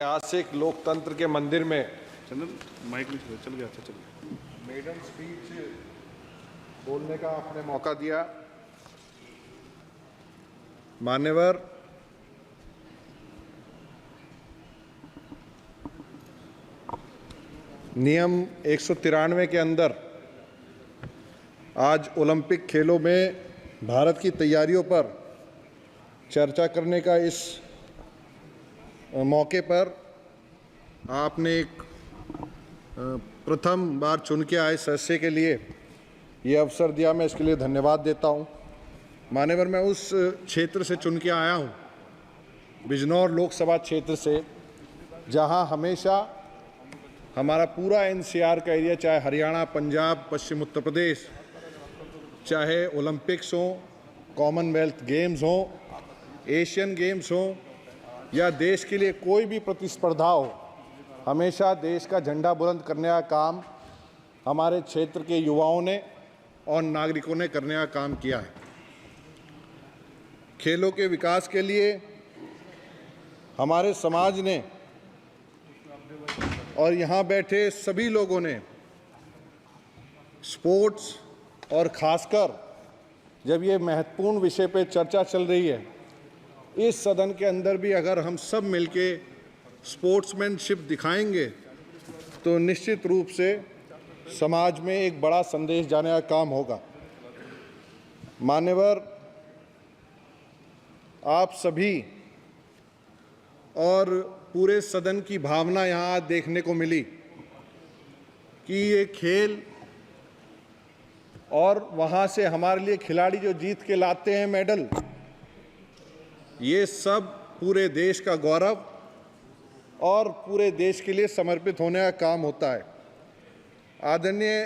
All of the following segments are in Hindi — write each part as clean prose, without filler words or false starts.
ऐतिहासिक लोकतंत्र के मंदिर में चंदन माइक नहीं चल गया। अच्छा चल गया। मेडन स्पीच बोलने का आपने मौका दिया। मान्यवर नियम 193 के अंदर आज ओलंपिक खेलों में भारत की तैयारियों पर चर्चा करने का इस मौके पर आपने एक प्रथम बार चुन के आए सदस्य के लिए ये अवसर दिया। मैं इसके लिए धन्यवाद देता हूँ। मान्यवर, मैं उस क्षेत्र से चुन के आया हूँ, बिजनौर लोकसभा क्षेत्र से, जहाँ हमेशा हमारा पूरा एनसीआर का एरिया, चाहे हरियाणा, पंजाब, पश्चिम उत्तर प्रदेश, चाहे ओलंपिक्स हों, कॉमनवेल्थ गेम्स हों, एशियन गेम्स हों या देश के लिए कोई भी प्रतिस्पर्धा हो, हमेशा देश का झंडा बुलंद करने का काम हमारे क्षेत्र के युवाओं ने और नागरिकों ने करने का काम किया है। खेलों के विकास के लिए हमारे समाज ने और यहाँ बैठे सभी लोगों ने स्पोर्ट्स, और ख़ासकर जब ये महत्वपूर्ण विषय पे चर्चा चल रही है, इस सदन के अंदर भी अगर हम सब मिलके स्पोर्ट्समैनशिप दिखाएंगे तो निश्चित रूप से समाज में एक बड़ा संदेश जाने का काम होगा। मान्यवर, आप सभी और पूरे सदन की भावना यहाँ आज देखने को मिली कि ये खेल और वहाँ से हमारे लिए खिलाड़ी जो जीत के लाते हैं मेडल, ये सब पूरे देश का गौरव और पूरे देश के लिए समर्पित होने का काम होता है। आदरणीय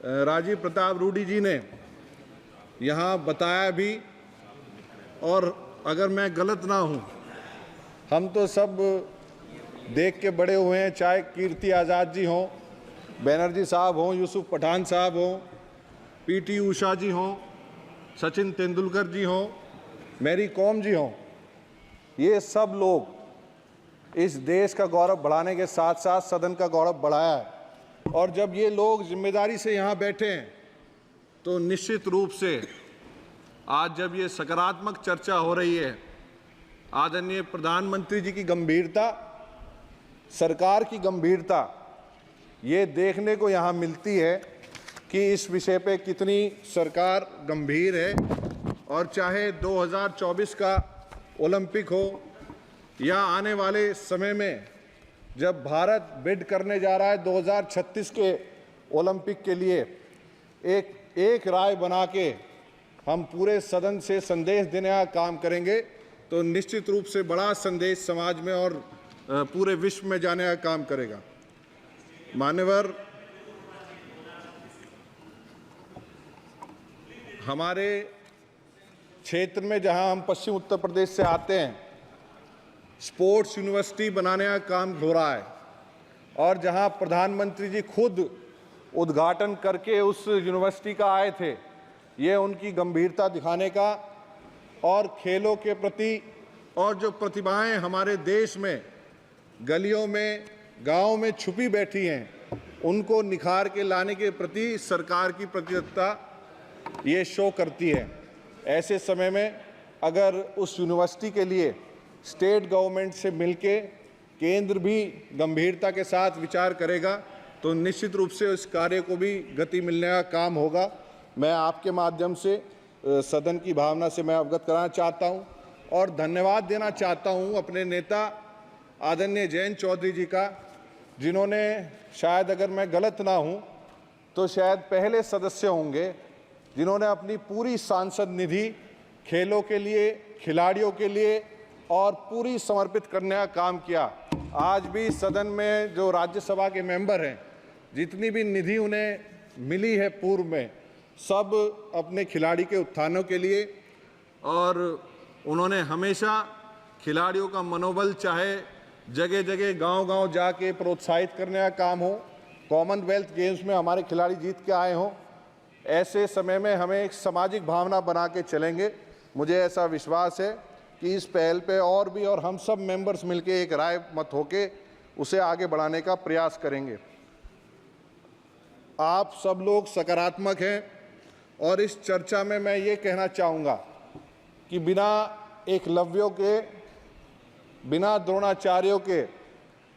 राजीव प्रताप रूडी जी ने यहाँ बताया भी, और अगर मैं गलत ना हूँ, हम तो सब देख के बड़े हुए हैं, चाहे कीर्ति आज़ाद जी हों, बैनर्जी साहब हों, यूसुफ पठान साहब हों, पीटी उषा जी हों, सचिन तेंदुलकर जी हों, मैरी कॉम जी हों, ये सब लोग इस देश का गौरव बढ़ाने के साथ साथ सदन का गौरव बढ़ाया है। और जब ये लोग जिम्मेदारी से यहाँ बैठे हैं तो निश्चित रूप से आज जब ये सकारात्मक चर्चा हो रही है, आदरणीय प्रधानमंत्री जी की गंभीरता, सरकार की गंभीरता, ये देखने को यहाँ मिलती है कि इस विषय पे कितनी सरकार गंभीर है। और चाहे 2024 का ओलंपिक हो या आने वाले समय में जब भारत बिड करने जा रहा है 2036 के ओलंपिक के लिए, एक राय बना के हम पूरे सदन से संदेश देने का काम करेंगे तो निश्चित रूप से बड़ा संदेश समाज में और पूरे विश्व में जाने का काम करेगा। मान्यवर, हमारे क्षेत्र में जहां हम पश्चिम उत्तर प्रदेश से आते हैं, स्पोर्ट्स यूनिवर्सिटी बनाने का काम हो रहा है, और जहां प्रधानमंत्री जी खुद उद्घाटन करके उस यूनिवर्सिटी का आए थे, ये उनकी गंभीरता दिखाने का, और खेलों के प्रति और जो प्रतिभाएं हमारे देश में गलियों में, गांव में छुपी बैठी हैं, उनको निखार के लाने के प्रति सरकार की प्रतिबद्धता ये शो करती है। ऐसे समय में अगर उस यूनिवर्सिटी के लिए स्टेट गवर्नमेंट से मिलके केंद्र भी गंभीरता के साथ विचार करेगा तो निश्चित रूप से इस कार्य को भी गति मिलने का काम होगा। मैं आपके माध्यम से सदन की भावना से मैं अवगत कराना चाहता हूं और धन्यवाद देना चाहता हूं अपने नेता आदरणीय जयंत चौधरी जी का, जिन्होंने, शायद अगर मैं गलत ना हूं तो शायद पहले सदस्य होंगे जिन्होंने अपनी पूरी सांसद निधि खेलों के लिए, खिलाड़ियों के लिए और पूरी समर्पित करने का काम किया। आज भी सदन में जो राज्यसभा के मेंबर हैं, जितनी भी निधि उन्हें मिली है पूर्व में, सब अपने खिलाड़ी के उत्थानों के लिए, और उन्होंने हमेशा खिलाड़ियों का मनोबल, चाहे जगह जगह गांव-गांव जाके प्रोत्साहित करने का काम हो, कॉमनवेल्थ गेम्स में हमारे खिलाड़ी जीत के आए हों, ऐसे समय में हमें एक सामाजिक भावना बना के चलेंगे। मुझे ऐसा विश्वास है कि इस पहल पे और भी और हम सब मेंबर्स मिलके एक राय मत होके उसे आगे बढ़ाने का प्रयास करेंगे। आप सब लोग सकारात्मक हैं और इस चर्चा में मैं ये कहना चाहूँगा कि बिना एकलव्यों के, बिना द्रोणाचार्यों के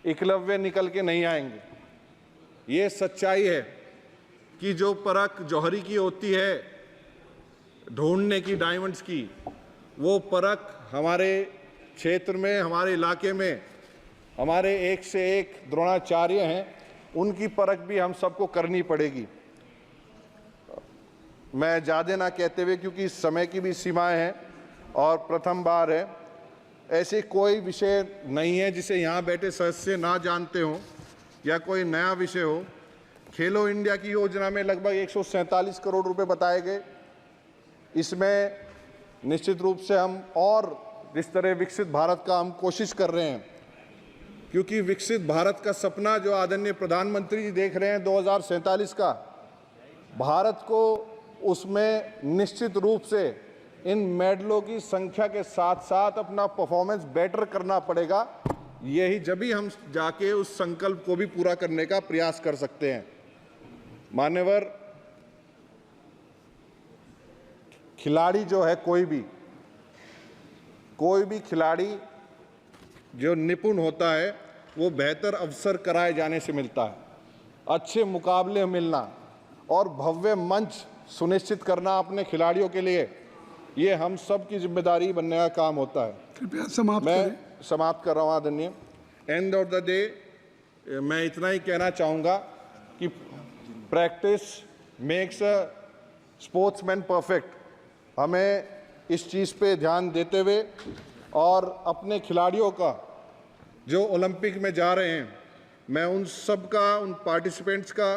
एकलव्य निकल के नहीं आएंगे। ये सच्चाई है कि जो परख जौहरी की होती है ढूंढने की, डायमंड्स की, वो परख हमारे क्षेत्र में, हमारे इलाके में हमारे एक से एक द्रोणाचार्य हैं, उनकी परख भी हम सबको करनी पड़ेगी। मैं ज़्यादा ना कहते हुए, क्योंकि समय की भी सीमाएं हैं और प्रथम बार है, ऐसे कोई विषय नहीं है जिसे यहाँ बैठे सदस्य ना जानते हों या कोई नया विषय हो। खेलो इंडिया की योजना में लगभग 147 करोड़ रुपए बताए गए। इसमें निश्चित रूप से हम और जिस तरह विकसित भारत का हम कोशिश कर रहे हैं, क्योंकि विकसित भारत का सपना जो आदरणीय प्रधानमंत्री जी देख रहे हैं 2047 का, भारत को उसमें निश्चित रूप से इन मेडलों की संख्या के साथ साथ अपना परफॉर्मेंस बेटर करना पड़ेगा। यही जब ही हम जाके उस संकल्प को भी पूरा करने का प्रयास कर सकते हैं। मान्यवर, खिलाड़ी जो है, कोई भी खिलाड़ी जो निपुण होता है वो बेहतर अवसर कराए जाने से मिलता है, अच्छे मुकाबले मिलना और भव्य मंच सुनिश्चित करना अपने खिलाड़ियों के लिए, ये हम सब की जिम्मेदारी बनने का काम होता है। कृपया समाप्त मैं करें। समाप्त कर रहा हूँ आदरणीय। एंड ऑफ द डे मैं इतना ही कहना चाहूँगा कि practice makes a sportsman perfect. हमें इस चीज़ पे ध्यान देते हुए और अपने खिलाड़ियों का जो ओलंपिक में जा रहे हैं, मैं उन सब का, उन पार्टिसिपेंट्स का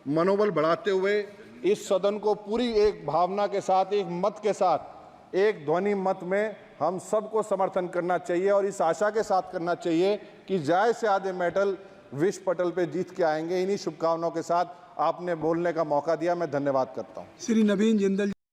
मनोबल बढ़ाते हुए इस सदन को पूरी एक भावना के साथ, एक मत के साथ, एक ध्वनि मत में हम सबको समर्थन करना चाहिए और इस आशा के साथ करना चाहिए कि ज़्यादा से ज़्यादा मेडल विश्व पटल पे जीत के आएंगे। इन्हीं शुभकामनाओं के साथ आपने बोलने का मौका दिया, मैं धन्यवाद करता हूँ। श्री नवीन जिंदल जी।